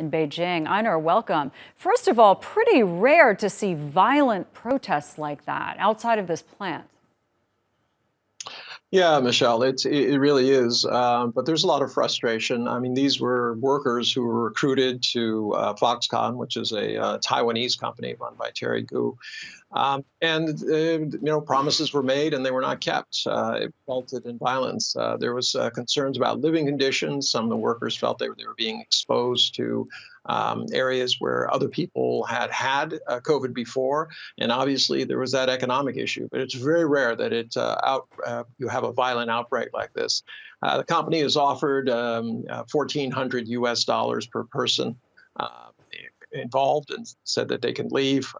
in Beijing. Einar, welcome. First of all, pretty rare to see violent protests like that outside of this plant. Yeah, Michelle, it really is. But there's a lot of frustration. I mean, these were workers who were recruited to Foxconn, which is a Taiwanese company run by Terry Gu. Promises were made and they were not kept. It resulted in violence. There was concerns about living conditions. Some of the workers felt they were being exposed to areas where other people had COVID before, and obviously there was that economic issue. But it's very rare that you have a violent outbreak like this. The company has offered $1,400 per person involved and said that they can leave.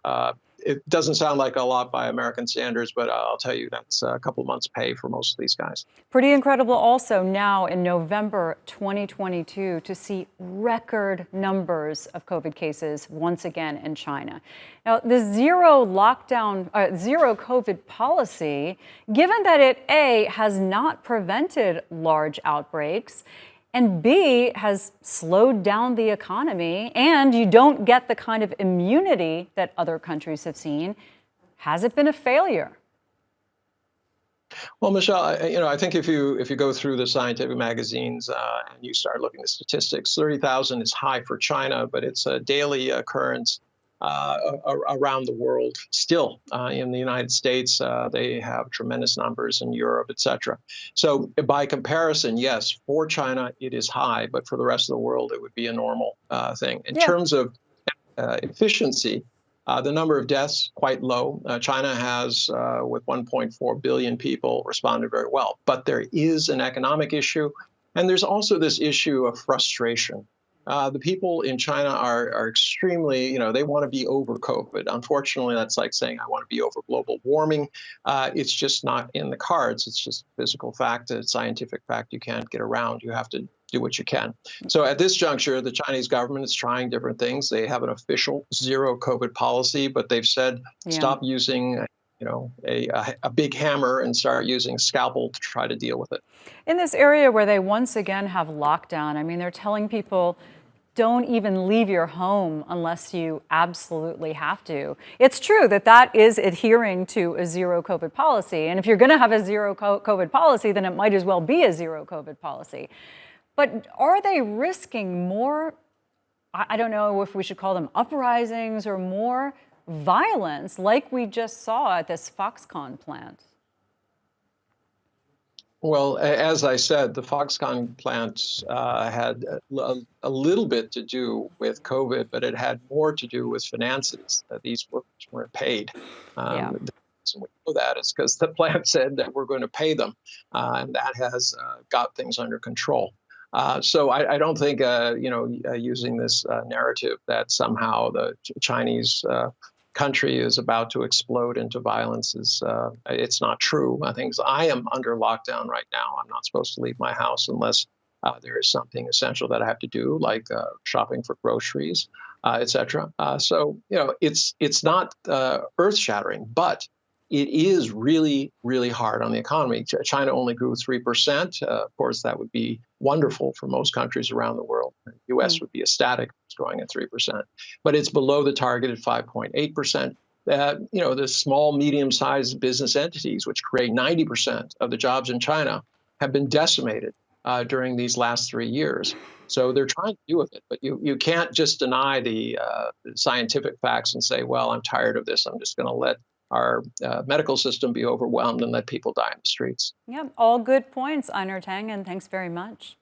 It doesn't sound like a lot by American standards, but I'll tell you that's a couple of months' pay for most of these guys. Pretty incredible also now in November 2022 to see record numbers of COVID cases once again in China. Now, the zero COVID policy, given that it A, has not prevented large outbreaks, and B, has slowed down the economy, and you don't get the kind of immunity that other countries have seen, has it been a failure? Well, Michelle, I think if you go through the scientific magazines and you start looking at statistics, 30,000 is high for China, but it's a daily occurrence around the world. Still, in the United States, they have tremendous numbers in Europe, et cetera. So by comparison, yes, for China, it is high, but for the rest of the world, it would be a normal thing. In terms of efficiency, the number of deaths, quite low. China has, with 1.4 billion people, responded very well. But there is an economic issue, and there's also this issue of frustration. The people in China are extremely, they want to be over COVID. Unfortunately, that's like saying I want to be over global warming. It's just not in the cards. It's just a physical fact, a scientific fact you can't get around. You have to do what you can. So at this juncture, the Chinese government is trying different things. They have an official zero COVID policy, but they've said stop using a big hammer and start using a scalpel to try to deal with it. In this area where they once again have lockdown, I mean, they're telling people don't even leave your home unless you absolutely have to. It's true that that is adhering to a zero COVID policy. And if you're going to have a zero COVID policy, then it might as well be a zero COVID policy. But are they risking more, I don't know if we should call them uprisings or more violence like we just saw at this Foxconn plant? Well, as I said, the Foxconn plant had a little bit to do with COVID, but it had more to do with finances. These workers weren't paid. The reason we know that is because the plant said that we're going to pay them, and that has got things under control. So I don't think, using this narrative that somehow the Chinese country is about to explode into violence it's not true. I think I am under lockdown right now. I'm not supposed to leave my house unless there is something essential that I have to do, like shopping for groceries, et cetera. So, it's not earth-shattering, but it is really, really hard on the economy. China only grew 3%. Of course, that would be wonderful for most countries around the world. The U.S. would be ecstatic if it's growing at 3%. But it's below the target at 5.8%. The small, medium-sized business entities, which create 90% of the jobs in China, have been decimated during these last 3 years. So they're trying to deal with it. But you can't just deny the scientific facts and say, well, I'm tired of this. I'm just going to let our medical system be overwhelmed and let people die in the streets. Yeah, all good points, Einar Tangen. Thanks very much.